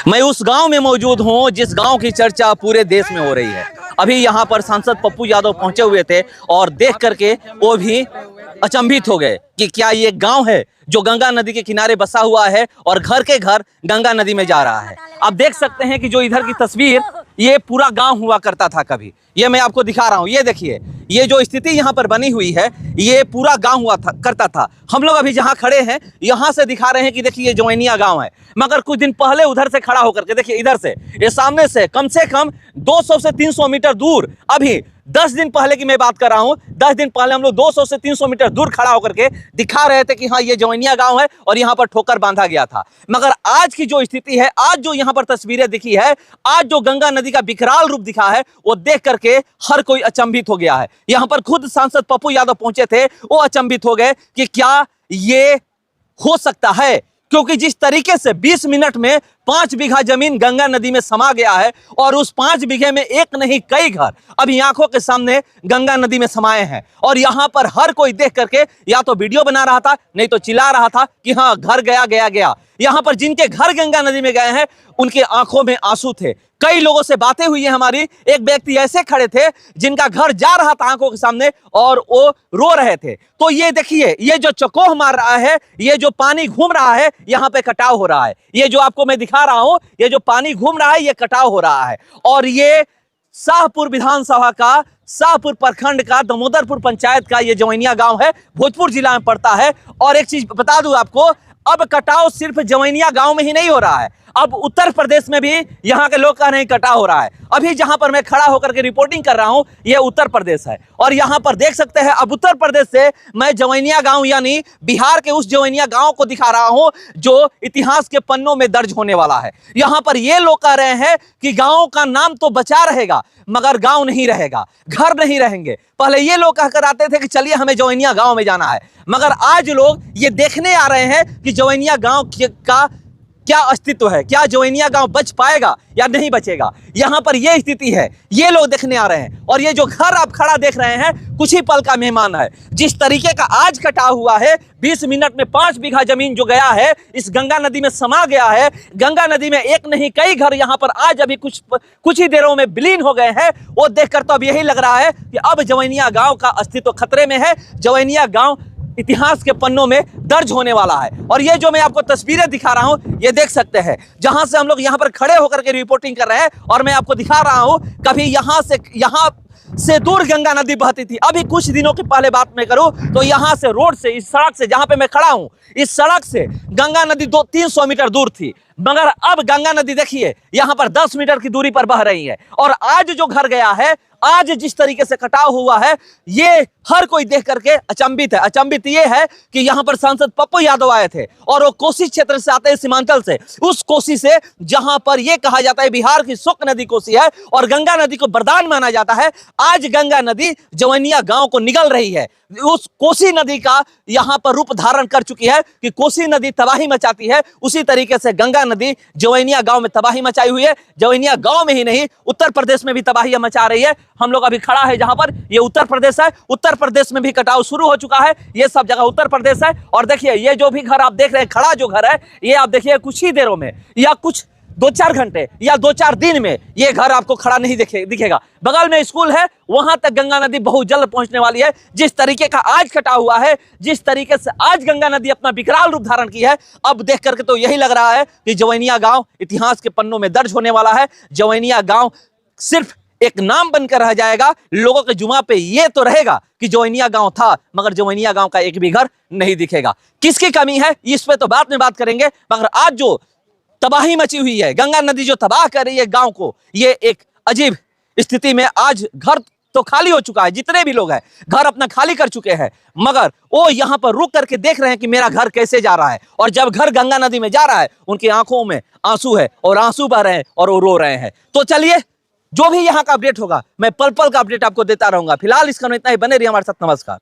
मैं उस गांव में मौजूद हूं जिस गांव की चर्चा पूरे देश में हो रही है। अभी यहां पर सांसद पप्पू यादव पहुंचे हुए थे और देख करके वो भी अचंभित हो गए कि क्या ये गांव है जो गंगा नदी के किनारे बसा हुआ है और घर के घर गंगा नदी में जा रहा है। आप देख सकते हैं कि जो इधर की तस्वीर, ये पूरा गांव हुआ करता था कभी। ये मैं आपको दिखा रहा हूं, ये देखिए, ये जो स्थिति यहाँ पर बनी हुई है, ये पूरा गांव हुआ करता था। हम लोग अभी जहां खड़े हैं यहां से दिखा रहे हैं कि देखिए ये जवैनिया गांव है, मगर कुछ दिन पहले उधर से खड़ा होकर के देखिए, इधर से, ये सामने से कम 200 से 300 मीटर दूर, अभी 10 दिन पहले की मैं बात कर रहा हूं, 10 दिन पहले हम लोग 200 से 300 मीटर दूर खड़ा होकर के दिखा रहे थे कि हाँ ये जवैनिया गांव है और यहां पर ठोकर बांधा गया था। मगर आज की जो स्थिति है, आज जो यहां पर तस्वीरें दिखी है, आज जो गंगा नदी का विकराल रूप दिखा है, वो देख करके हर कोई अचंभित हो गया है। यहां पर खुद सांसद पप्पू यादव पहुंचे थे, वो अचंभित हो गए कि क्या ये हो सकता है, क्योंकि जिस तरीके से 20 मिनट में 5 बीघा जमीन गंगा नदी में समा गया है और उस 5 बीघे में एक नहीं कई घर अभी आंखों के सामने गंगा नदी में समाये हैं। और यहां पर हर कोई देख करके या तो वीडियो बना रहा था, नहीं तो चिल्ला रहा था कि हाँ घर गया गया गया। यहां पर जिनके घर गंगा नदी में गए हैं उनके आंखों में आंसू थे। कई लोगों से बातें हुई है हमारी, एक व्यक्ति ऐसे खड़े थे जिनका घर जा रहा था आंखों के सामने और वो रो रहे थे। तो ये देखिए, ये जो चकोह मार रहा है, ये जो पानी घूम रहा है, यहाँ पे कटाव हो रहा है। ये जो आपको मैं दिखा रहा हूं, ये जो पानी घूम रहा है, ये कटाव हो रहा है। और ये शाहपुर विधानसभा का, शाहपुर प्रखंड का, दामोदरपुर पंचायत का ये जवैनिया गांव है, भोजपुर जिला में पड़ता है। और एक चीज बता दूं आपको, अब कटाव सिर्फ जवैनिया गांव में ही नहीं हो रहा है, अब उत्तर प्रदेश में भी यहाँ के लोग कह रहे हैं कटाव हो रहा है। अभी जहां पर मैं खड़ा होकर के रिपोर्टिंग कर रहा हूं, ये उत्तर प्रदेश है। और यहां पर देख सकते हैं, अब उत्तर प्रदेश से मैं जवैनिया गांव यानी बिहार के उस जवैनिया गांव को दिखा रहा हूं जो इतिहास के पन्नों में दर्ज होने वाला है। यहां पर ये लोग कह रहे हैं कि गांव का नाम तो बचा रहेगा मगर गांव नहीं रहेगा, घर नहीं रहेंगे। पहले ये लोग कहकर आते थे कि चलिए हमें जवैनिया गांव में जाना है, मगर आज लोग ये देखने आ रहे हैं कि जवैनिया गांव का क्या अस्तित्व है, क्या जवैनिया गांव बच पाएगा या नहीं बचेगा। यहां पर यह स्थिति है, ये लोग देखने आ रहे हैं। और ये जो घर आप खड़ा देख रहे हैं, कुछ ही पल का मेहमान है। जिस तरीके का आज कटाव हुआ है, 20 मिनट में 5 बीघा जमीन जो गया है, इस गंगा नदी में समा गया है। गंगा नदी में एक नहीं कई घर यहां पर आज अभी कुछ ही देरों में विलीन हो गए हैं। वो देखकर तो अब यही लग रहा है कि अब जवैनिया गांव का अस्तित्व खतरे में है। जवैनिया गांव इतिहास के पन्नों में दर्ज होने वाला है। और ये जो मैं आपको तस्वीरें दिखा रहा हूं, ये देख सकते हैं, जहां से हम लोग यहां पर खड़े होकर के रिपोर्टिंग कर रहे हैं और मैं आपको दिखा रहा हूं, कभी यहां से दूर गंगा नदी बहती थी। अभी कुछ दिनों की पहले बात मैं करूं तो यहां से, रोड से, इस सड़क से जहां पे मैं खड़ा हूं, इस सड़क से गंगा नदी 200-300 मीटर दूर थी। मगर अब गंगा नदी देखिए यहां पर 10 मीटर की दूरी पर बह रही है। और आज जो घर गया है, आज जिस तरीके से कटाव हुआ है, ये हर कोई देख करके अचंभित है। अचंभित ये है कि यहां पर सांसद पप्पू यादव आए थे और वो कोसी क्षेत्र से आते हैं, सीमांचल से, उस कोसी से जहां पर यह कहा जाता है बिहार की शुक्र नदी कोसी है और गंगा नदी को वरदान माना जाता है। आज गंगा नदी जवैनिया गांव को निगल रही है। उस कोसी नदी का यहां पर रूप धारण कर चुकी है कि कोसी नदी तबाही मचाती है, उसी तरीके से गंगा नदी जवैनिया गांव में तबाही मचाई हुई है। जवैनिया गांव में ही नहीं, उत्तर प्रदेश में भी तबाही मचा रही है। हम लोग अभी खड़ा है जहां पर, ये उत्तर प्रदेश है। उत्तर प्रदेश में भी कटाव शुरू हो चुका है। ये सब जगह उत्तर प्रदेश है। और देखिए ये जो भी घर आप देख रहे हैं, खड़ा जो घर है, ये आप देखिए कुछ ही देरों में या कुछ 2-4 घंटे या 2-4 दिन में ये घर आपको खड़ा नहीं दिखेगा। बगल में स्कूल है, वहां तक गंगा नदी बहुत जल्द पहुंचने वाली है। जिस तरीके का आज कटाव हुआ है, जिस तरीके से आज गंगा नदी अपना विकराल रूप धारण की है, अब देख करके तो यही लग रहा है कि जवैनिया गांव इतिहास के पन्नों में दर्ज होने वाला है। जवैनिया गांव सिर्फ एक नाम बनकर रह जाएगा। लोगों के जुमा पे ये तो रहेगा कि जवैनिया गांव था, मगर जवैनिया गांव का एक भी घर नहीं दिखेगा। किसकी कमी है इस पे तो बाद में बात करेंगे, मगर आज जो तबाही मची हुई है, गंगा नदी जो तबाह कर रही है गांव को, ये एक अजीब स्थिति में आज घर तो खाली हो चुका है। जितने भी लोग हैं घर अपना खाली कर चुके हैं, मगर वो यहां पर रुक करके देख रहे हैं कि मेरा घर कैसे जा रहा है। और जब घर गंगा नदी में जा रहा है, उनकी आंखों में आंसू है और आंसू बह रहे हैं और वो रो रहे हैं। तो चलिए, जो भी यहाँ का अपडेट होगा मैं पल पल का अपडेट आपको देता रहूंगा। फिलहाल इसका इतना ही, बने रहिए हमारे साथ। नमस्कार।